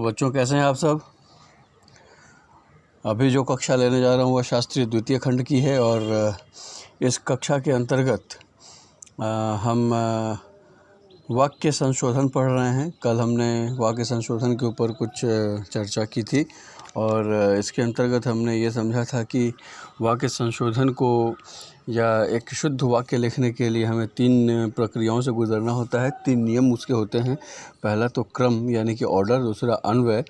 तो बच्चों कैसे हैं आप सब। अभी जो कक्षा लेने जा रहा हूँ वह शास्त्रीय द्वितीय खंड की है और इस कक्षा के अंतर्गत हम वाक्य संशोधन पढ़ रहे हैं। कल हमने वाक्य संशोधन के ऊपर कुछ चर्चा की थी और इसके अंतर्गत हमने ये समझा था कि वाक्य संशोधन को या एक शुद्ध वाक्य लिखने के लिए हमें 3 प्रक्रियाओं से गुजरना होता है। 3 नियम उसके होते हैं। पहला तो क्रम यानी कि ऑर्डर, दूसरा अन्वय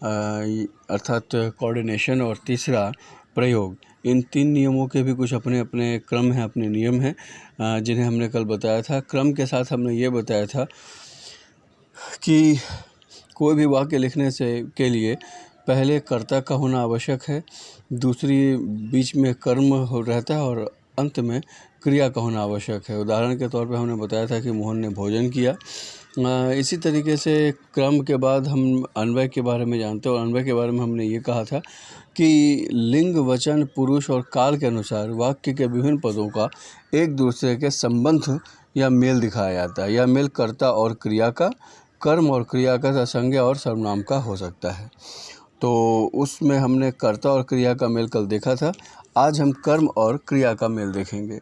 अर्थात कोऑर्डिनेशन और तीसरा प्रयोग। इन 3 नियमों के भी कुछ अपने अपने क्रम हैं, अपने नियम हैं जिन्हें हमने कल बताया था। क्रम के साथ हमने ये बताया था कि कोई भी वाक्य लिखने के लिए पहले कर्ता का होना आवश्यक है, दूसरी बीच में कर्म रहता है और अंत में क्रिया का होना आवश्यक है। उदाहरण के तौर पे हमने बताया था कि मोहन ने भोजन किया। इसी तरीके से क्रम के बाद हम अन्वय के बारे में जानते हैं और अन्वय के बारे में हमने ये कहा था कि लिंग, वचन, पुरुष और काल के अनुसार वाक्य के विभिन्न पदों का एक दूसरे के संबंध या मेल दिखाया जाता है। यह मेल कर्ता और क्रिया का, कर्म और क्रिया का, संज्ञा और सर्वनाम का हो सकता है। तो उसमें हमने कर्ता और क्रिया का मेल कल देखा था। आज हम कर्म और क्रिया का मेल देखेंगे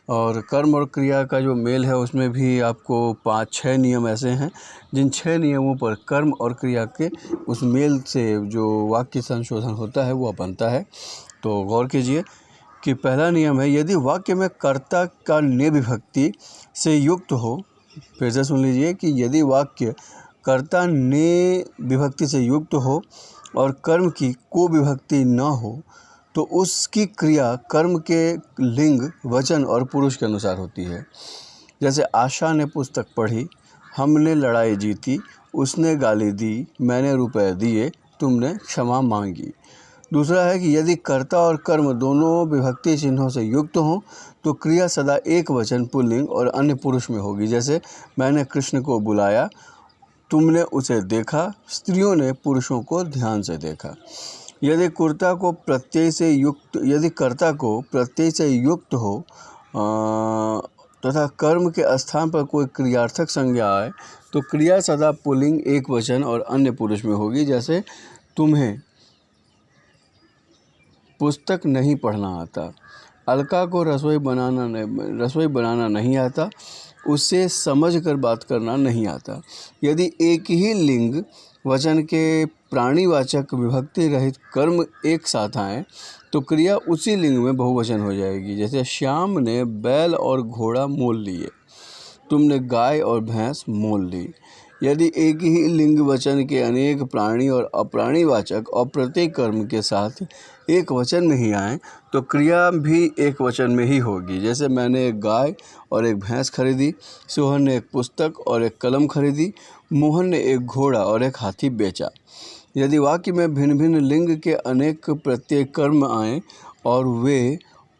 और कर्म और क्रिया का जो मेल है उसमें भी आपको 5-6 नियम ऐसे हैं जिन 6 नियमों पर कर्म और क्रिया के उस मेल से जो वाक्य संशोधन होता है वो बनता है। तो गौर कीजिए कि पहला नियम है, यदि वाक्य में कर्ता का ने विभक्ति से युक्त हो। फिर से सुन लीजिए कि यदि वाक्य कर्ता ने विभक्ति से युक्त हो और कर्म की को विभक्ति न हो तो उसकी क्रिया कर्म के लिंग, वचन और पुरुष के अनुसार होती है। जैसे आशा ने पुस्तक पढ़ी, हमने लड़ाई जीती, उसने गाली दी, मैंने रुपए दिए, तुमने क्षमा मांगी। दूसरा है कि यदि कर्ता और कर्म दोनों विभक्ति चिन्हों से युक्त हों तो क्रिया सदा एक वचन, पुल्लिंग और अन्य पुरुष में होगी। जैसे मैंने कृष्ण को बुलाया, तुमने उसे देखा, स्त्रियों ने पुरुषों को ध्यान से देखा। यदि कर्ता को प्रत्यय से युक्त हो तथा कर्म के स्थान पर कोई क्रियार्थक संज्ञा आए तो क्रिया सदा पुल्लिंग, एक वचन और अन्य पुरुष में होगी। जैसे तुम्हें पुस्तक नहीं पढ़ना आता, अलका को रसोई बनाना नहीं आता, उससे समझ कर बात करना नहीं आता। यदि एक ही लिंग वचन के प्राणीवाचक विभक्ति रहित कर्म एक साथ आए तो क्रिया उसी लिंग में बहुवचन हो जाएगी। जैसे श्याम ने बैल और घोड़ा मोल लिए, तुमने गाय और भैंस मोल ली। यदि एक ही लिंग वचन के अनेक प्राणी और अप्राणीवाचक और प्रत्येक कर्म के साथ एक वचन में ही आए तो क्रिया भी एक वचन में ही होगी। जैसे मैंने एक गाय और एक भैंस खरीदी, सोहन ने एक पुस्तक और एक कलम खरीदी, मोहन ने एक घोड़ा और एक हाथी बेचा। यदि वाक्य में भिन्न भिन्न लिंग के अनेक प्रत्येक कर्म आए और वे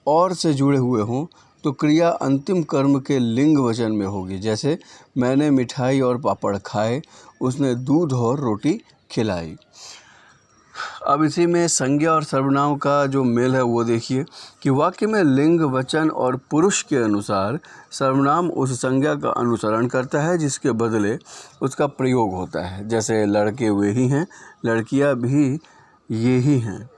और से जुड़े हुए हों तो क्रिया अंतिम कर्म के लिंग वचन में होगी। जैसे मैंने मिठाई और पापड़ खाए, उसने दूध और रोटी खिलाई। अब इसी में संज्ञा और सर्वनाम का जो मेल है वो देखिए कि वाक्य में लिंग, वचन और पुरुष के अनुसार सर्वनाम उस संज्ञा का अनुसरण करता है जिसके बदले उसका प्रयोग होता है। जैसे लड़के वे ही हैं, लड़कियां भी ये ही हैं।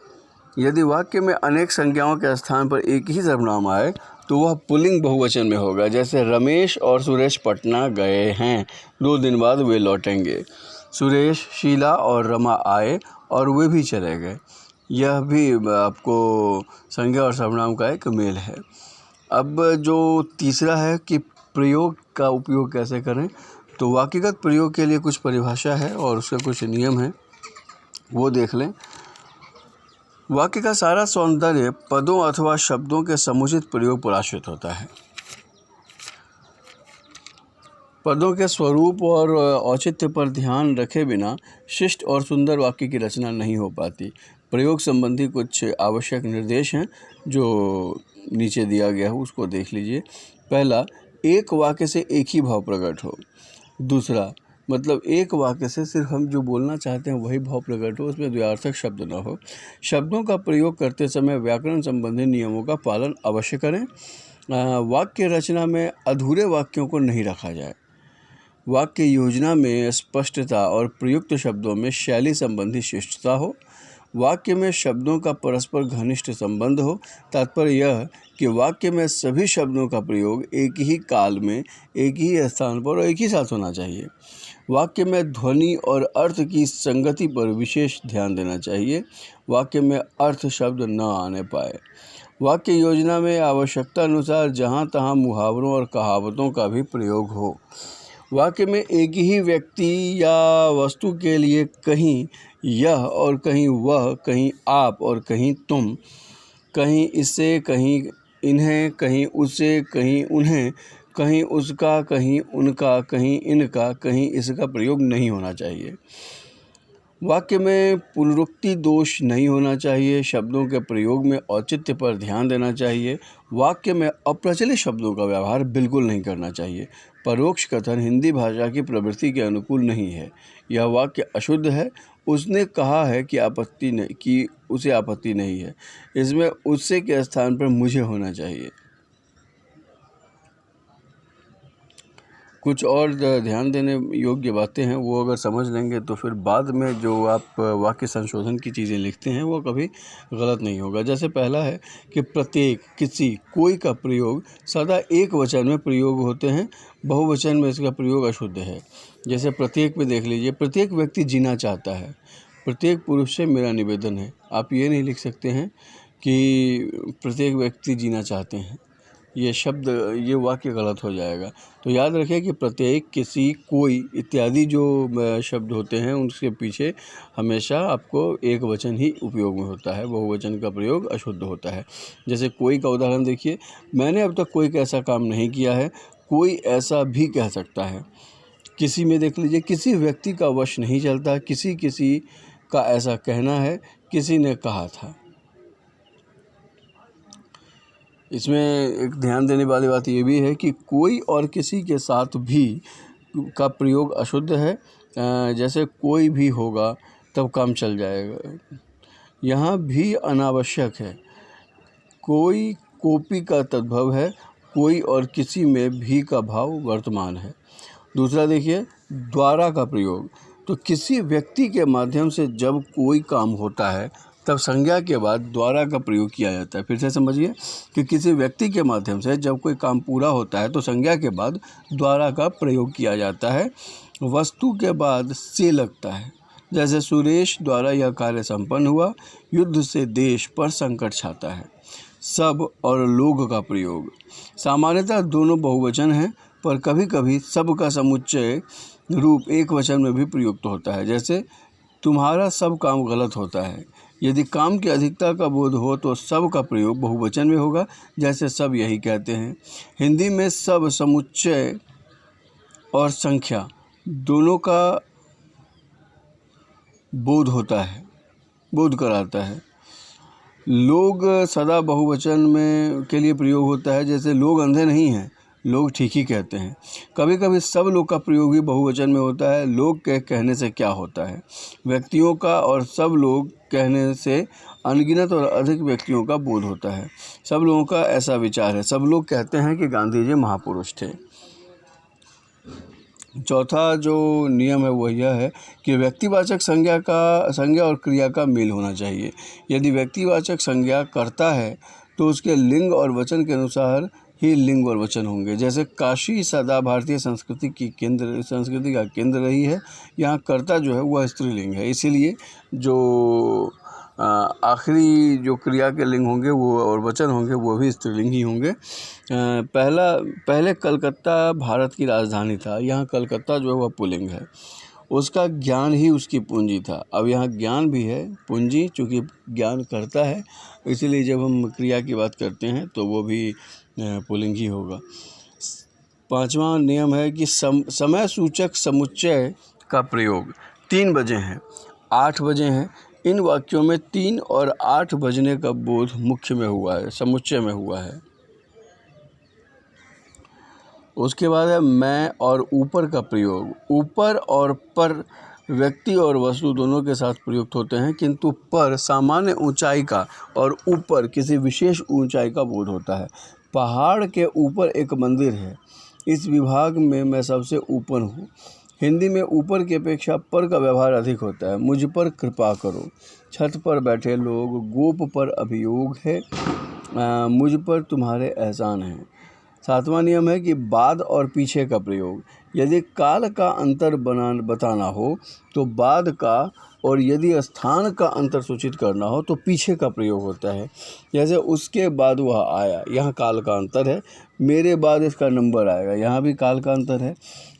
यदि वाक्य में अनेक संज्ञाओं के स्थान पर एक ही सर्वनाम आए तो वह पुल्लिंग बहुवचन में होगा। जैसे रमेश और सुरेश पटना गए हैं, 2 दिन बाद वे लौटेंगे। सुरेश, शीला और रमा आए और वे भी चले गए। यह भी आपको संज्ञा और सर्वनाम का एक मेल है। अब जो तीसरा है कि प्रयोग का उपयोग कैसे करें, तो वाक्यगत प्रयोग के लिए कुछ परिभाषा है और उसके कुछ नियम हैं, वो देख लें। वाक्य का सारा सौंदर्य पदों अथवा शब्दों के समुचित प्रयोग पर आश्रित होता है। पदों के स्वरूप और औचित्य पर ध्यान रखे बिना शिष्ट और सुंदर वाक्य की रचना नहीं हो पाती। प्रयोग संबंधी कुछ आवश्यक निर्देश हैं जो नीचे दिया गया है, उसको देख लीजिए। पहला, एक वाक्य से एक ही भाव प्रकट हो। दूसरा, मतलब एक वाक्य से सिर्फ हम जो बोलना चाहते हैं वही भाव प्रकट हो, उसमें द्व्यार्थक शब्द न हो। शब्दों का प्रयोग करते समय व्याकरण संबंधी नियमों का पालन अवश्य करें। वाक्य रचना में अधूरे वाक्यों को नहीं रखा जाए। वाक्य योजना में स्पष्टता और प्रयुक्त शब्दों में शैली संबंधी शिष्टता हो। वाक्य में शब्दों का परस्पर घनिष्ठ संबंध हो। तात्पर्य यह कि वाक्य में सभी शब्दों का प्रयोग एक ही काल में, एक ही स्थान पर और एक ही साथ होना चाहिए। वाक्य में ध्वनि और अर्थ की संगति पर विशेष ध्यान देना चाहिए। वाक्य में अर्थ शब्द न आने पाए। वाक्य योजना में आवश्यकता अनुसार जहाँ तहाँ मुहावरों और कहावतों का भी प्रयोग हो। वाक्य में एक ही व्यक्ति या वस्तु के लिए कहीं यह और कहीं वह, कहीं आप और कहीं तुम, कहीं इसे, कहीं इन्हें, कहीं उसे, कहीं उन्हें, कहीं उसका, कहीं उनका, कहीं इनका, कहीं इसका प्रयोग नहीं होना चाहिए। वाक्य में पुनरुक्ति दोष नहीं होना चाहिए। शब्दों के प्रयोग में औचित्य पर ध्यान देना चाहिए। वाक्य में अप्रचलित शब्दों का व्यवहार बिल्कुल नहीं करना चाहिए। परोक्ष कथन हिंदी भाषा की प्रवृत्ति के अनुकूल नहीं है। यह वाक्य अशुद्ध है। उसने कहा है कि उसे आपत्ति नहीं है। इसमें उससे के स्थान पर मुझे होना चाहिए। कुछ और ध्यान देने योग्य बातें हैं, वो अगर समझ लेंगे तो फिर बाद में जो आप वाक्य संशोधन की चीज़ें लिखते हैं वो कभी गलत नहीं होगा। जैसे पहला है कि प्रत्येक, किसी, कोई का प्रयोग सदा एक वचन में प्रयोग होते हैं। बहुवचन में इसका प्रयोग अशुद्ध है। जैसे प्रत्येक में देख लीजिए, प्रत्येक व्यक्ति जीना चाहता है। प्रत्येक पुरुष से मेरा निवेदन है। आप ये नहीं लिख सकते हैं कि प्रत्येक व्यक्ति जीना चाहते हैं। ये शब्द, ये वाक्य गलत हो जाएगा। तो याद रखें कि प्रत्येक, किसी, कोई इत्यादि जो शब्द होते हैं उनके पीछे हमेशा आपको एक वचन ही उपयोग में होता है। बहुवचन का प्रयोग अशुद्ध होता है। जैसे कोई का उदाहरण देखिए, मैंने अब तक कोई ऐसा काम नहीं किया है। कोई ऐसा भी कह सकता है। किसी में देख लीजिए, किसी व्यक्ति का वश नहीं चलता। किसी किसी का ऐसा कहना है, किसी ने कहा था। इसमें एक ध्यान देने वाली बात ये भी है कि कोई और किसी के साथ भी का प्रयोग अशुद्ध है। जैसे कोई भी होगा तब काम चल जाएगा, यहाँ भी अनावश्यक है। कोई कोपी का तद्भव है। कोई और किसी में भी का भाव वर्तमान है। दूसरा देखिए, द्वारा का प्रयोग। तो किसी व्यक्ति के माध्यम से जब कोई काम होता है तब संज्ञा के बाद द्वारा का प्रयोग किया जाता है। फिर से समझिए कि किसी व्यक्ति के माध्यम से जब कोई काम पूरा होता है तो संज्ञा के बाद द्वारा का प्रयोग किया जाता है। वस्तु के बाद से लगता है। जैसे सुरेश द्वारा यह कार्य संपन्न हुआ। युद्ध से देश पर संकट छाता है। सब और लोग का प्रयोग। सामान्यतः दोनों बहुवचन हैं, पर कभी कभी सब का समुच्चय रूप एक वचन में भी प्रयुक्त होता है। जैसे तुम्हारा सब काम गलत होता है। यदि काम की अधिकता का बोध हो तो सब का प्रयोग बहुवचन में होगा। जैसे सब यही कहते हैं। हिंदी में सब समुच्चय और संख्या दोनों का बोध होता है, बोध कराता है। लोग सदा बहुवचन में के लिए प्रयोग होता है। जैसे लोग अंधे नहीं हैं, लोग ठीक ही कहते हैं। कभी कभी सब लोग का प्रयोग भी बहुवचन में होता है। लोग के कहने से क्या होता है? व्यक्तियों का और सब लोग कहने से अनगिनत और अधिक व्यक्तियों का बोध होता है। सब लोगों का ऐसा विचार है। सब लोग कहते हैं कि गांधी जी महापुरुष थे। चौथा जो नियम है वो यह है कि व्यक्तिवाचक संज्ञा और क्रिया का मेल होना चाहिए। यदि व्यक्तिवाचक संज्ञा करता है तो उसके लिंग और वचन के अनुसार ही लिंग और वचन होंगे। जैसे काशी सदा भारतीय संस्कृति का केंद्र रही है। यहाँ कर्ता जो है वह स्त्रीलिंग है। इसीलिए जो आखिरी जो क्रिया के लिंग होंगे वो और वचन होंगे वो भी स्त्रीलिंग ही होंगे। पहले कलकत्ता भारत की राजधानी था। यहाँ कलकत्ता जो है वह पुल्लिंग है। उसका ज्ञान ही उसकी पूंजी था। अब यहाँ ज्ञान भी है, पूंजी चूँकि ज्ञान करता है, इसीलिए जब हम क्रिया की बात करते हैं तो वो भी पुल्लिंग ही होगा। पांचवा नियम है कि समय सूचक समुच्चय का प्रयोग। 3 बजे हैं, 8 बजे हैं। इन वाक्यों में 3 और 8 बजने का बोध मुख्य में हुआ है, समुच्चय में हुआ है। उसके बाद है मैं और ऊपर का प्रयोग। ऊपर और पर व्यक्ति और वस्तु दोनों के साथ प्रयुक्त होते हैं, किंतु पर सामान्य ऊंचाई का और ऊपर किसी विशेष ऊंचाई का बोध होता है। पहाड़ के ऊपर एक मंदिर है। इस विभाग में मैं सबसे ऊपर हूँ। हिंदी में ऊपर की अपेक्षा पर का व्यवहार अधिक होता है। मुझ पर कृपा करो। छत पर बैठे लोग गोप पर अभियोग है। मुझ पर तुम्हारे एहसान हैं। 7वां नियम है कि बाद और पीछे का प्रयोग। यदि काल का अंतर बताना हो तो बाद का, और यदि स्थान का अंतर सूचित करना हो तो पीछे का प्रयोग होता है। जैसे उसके बाद वह आया, यहाँ काल का अंतर है। मेरे बाद इसका नंबर आएगा, यहाँ भी काल का अंतर है।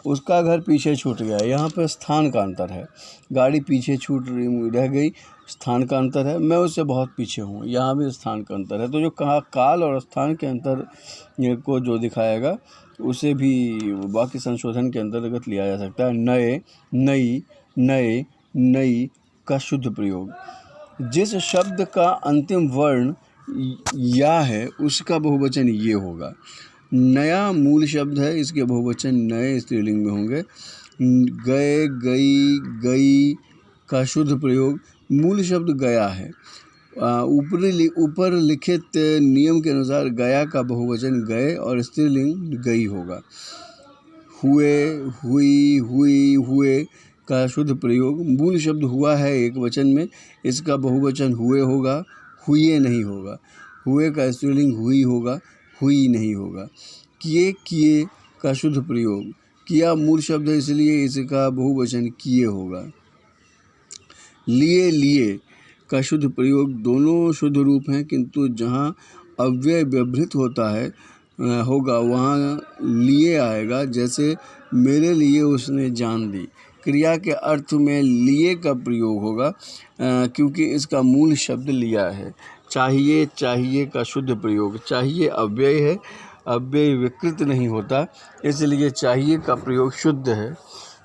उसका घर पीछे छूट गया, यहाँ पर स्थान का अंतर है। गाड़ी पीछे छूट रह गई, स्थान का अंतर है। मैं उससे बहुत पीछे हूँ, यहाँ भी स्थान का अंतर है। तो जो कहा काल और स्थान के अंतर को जो दिखाएगा उसे भी वाक्य संशोधन के अंतर्गत लिया जा सकता है। नए, नई, नए, नई का शुद्ध प्रयोग। जिस शब्द का अंतिम वर्ण या है उसका बहुवचन ये होगा। नया मूल शब्द है, इसके बहुवचन नए स्त्रीलिंग में होंगे। गए, गई, गई का शुद्ध प्रयोग। मूल शब्द गया है। ऊपर लिखित नियम के अनुसार गया का बहुवचन गए और स्त्रीलिंग गई होगा। हुए, हुई, हुई, हुए का शुद्ध प्रयोग। मूल शब्द हुआ है एक वचन में, इसका बहुवचन हुए होगा, हुए नहीं होगा। हुए का स्त्रीलिंग हुई होगा, हुई नहीं होगा। किए, किए का शुद्ध प्रयोग। किया मूल शब्द है, इसलिए इसका बहुवचन किए होगा। लिए, लिए का शुद्ध प्रयोग। दोनों शुद्ध रूप हैं, किंतु जहाँ अव्यय व्यवहृत होता है होगा वहाँ लिए आएगा। जैसे मेरे लिए उसने जान दी। क्रिया के अर्थ में लिए का प्रयोग होगा क्योंकि इसका मूल शब्द लिया है। चाहिए, चाहिए का शुद्ध प्रयोग। चाहिए अव्यय है, अव्यय विकृत नहीं होता, इसलिए चाहिए का प्रयोग शुद्ध है।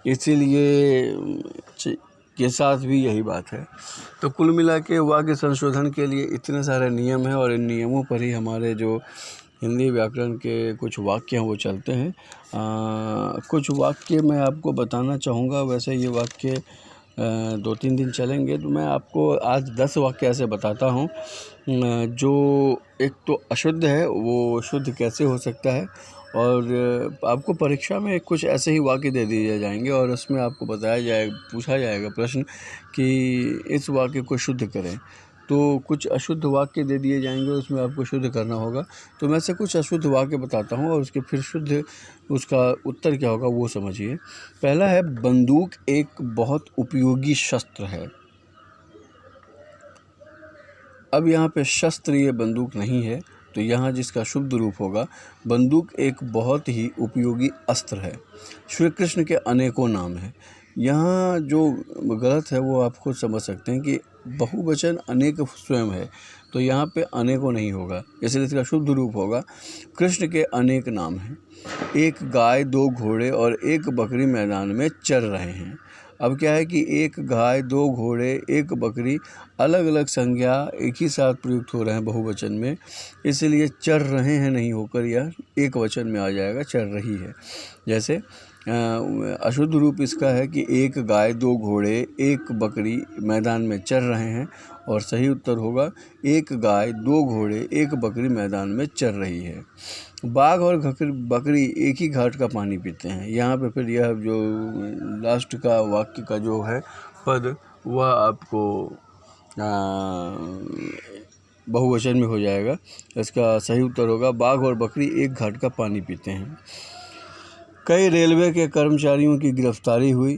इसीलिए के साथ भी यही बात है। तो कुल मिला के वाक्य संशोधन के लिए इतने सारे नियम हैं और इन नियमों पर ही हमारे जो हिंदी व्याकरण के कुछ वाक्य हैं वो चलते हैं। कुछ वाक्य मैं आपको बताना चाहूँगा। वैसे ये वाक्य 2-3 दिन चलेंगे, तो मैं आपको आज 10 वाक्य ऐसे बताता हूँ जो एक तो अशुद्ध है, वो शुद्ध कैसे हो सकता है। और आपको परीक्षा में कुछ ऐसे ही वाक्य दे दिए जाएंगे और उसमें आपको पूछा जाएगा प्रश्न कि इस वाक्य को शुद्ध करें। तो कुछ अशुद्ध वाक्य दे दिए जाएंगे, उसमें आपको शुद्ध करना होगा। तो मैं से कुछ अशुद्ध वाक्य बताता हूँ और उसके फिर शुद्ध उसका उत्तर क्या होगा वो समझिए। पहला है, बंदूक एक बहुत उपयोगी शस्त्र है। अब यहाँ पे शस्त्र ये बंदूक नहीं है, तो यहाँ जिसका शुद्ध रूप होगा, बंदूक एक बहुत ही उपयोगी अस्त्र है। श्री कृष्ण के अनेकों नाम हैं। यहाँ जो गलत है वो आप खुद समझ सकते हैं कि बहुवचन अनेक स्वयं है, तो यहाँ पे अनेकों नहीं होगा, इसलिए इसका शुद्ध रूप होगा, कृष्ण के अनेक नाम हैं। एक गाय, 2 घोड़े और 1 बकरी मैदान में चर रहे हैं। अब क्या है कि 1 गाय, 2 घोड़े, 1 बकरी अलग अलग संज्ञा एक ही साथ प्रयुक्त हो रहे हैं बहुवचन में, इसलिए चर रहे हैं नहीं होकर यह एक वचन में आ जाएगा, चर रही है। जैसे अशुद्ध रूप इसका है कि 1 गाय, 2 घोड़े, 1 बकरी मैदान में चर रहे हैं, और सही उत्तर होगा 1 गाय, 2 घोड़े, 1 बकरी मैदान में चर रही है। बाघ और बकरी एक ही घाट का पानी पीते हैं। यहाँ पे फिर यह जो लास्ट का वाक्य का जो है पद, वह आपको बहुवचन में हो जाएगा। इसका सही उत्तर होगा बाघ और बकरी एक घाट का पानी पीते हैं। कई रेलवे के कर्मचारियों की गिरफ्तारी हुई।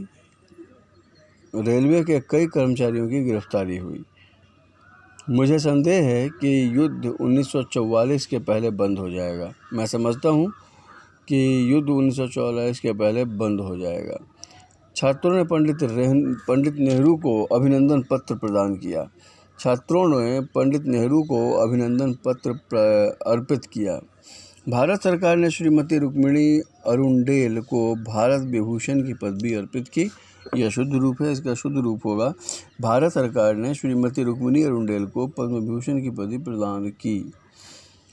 रेलवे के कई कर्मचारियों की गिरफ्तारी हुई। मुझे संदेह है कि युद्ध 1944 के पहले बंद हो जाएगा। मैं समझता हूँ कि युद्ध 1944 के पहले बंद हो जाएगा। छात्रों ने पंडित नेहरू को अभिनंदन पत्र प्रदान किया। छात्रों ने पंडित नेहरू को अभिनंदन पत्र अर्पित किया। भारत सरकार ने श्रीमती रुक्मिणी अरुणडेल को भारत विभूषण की पदवी अर्पित की। यह शुद्ध रूप है, इसका शुद्ध रूप होगा, भारत सरकार ने श्रीमती रुक्मिणी अरुणडेल को पद्म विभूषण की पदवी प्रदान की।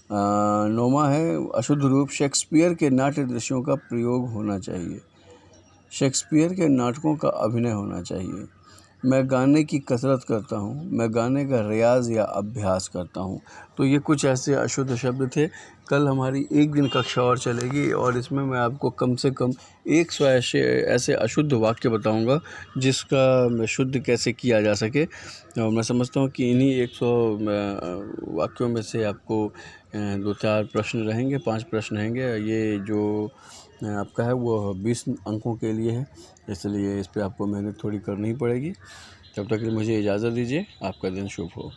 9वां है, अशुद्ध रूप, शेक्सपियर के नाट्य दृश्यों का प्रयोग होना चाहिए। शेक्सपियर के नाटकों का अभिनय होना चाहिए। मैं गाने की कसरत करता हूँ, मैं गाने का रियाज़ या अभ्यास करता हूँ। तो ये कुछ ऐसे अशुद्ध शब्द थे। कल हमारी एक दिन कक्षा और चलेगी और इसमें मैं आपको कम से कम 100 ऐसे अशुद्ध वाक्य बताऊंगा जिसका शुद्ध कैसे किया जा सके। और मैं समझता हूँ कि इन्हीं 100 वाक्यों में से आपको 2-4 प्रश्न रहेंगे, 5 प्रश्न रहेंगे। ये जो आपका है वो 20 अंकों के लिए है, इसलिए इस पे आपको मेहनत थोड़ी करनी ही पड़ेगी। तब तक के लिए मुझे इजाज़त दीजिए। आपका दिन शुभ हो।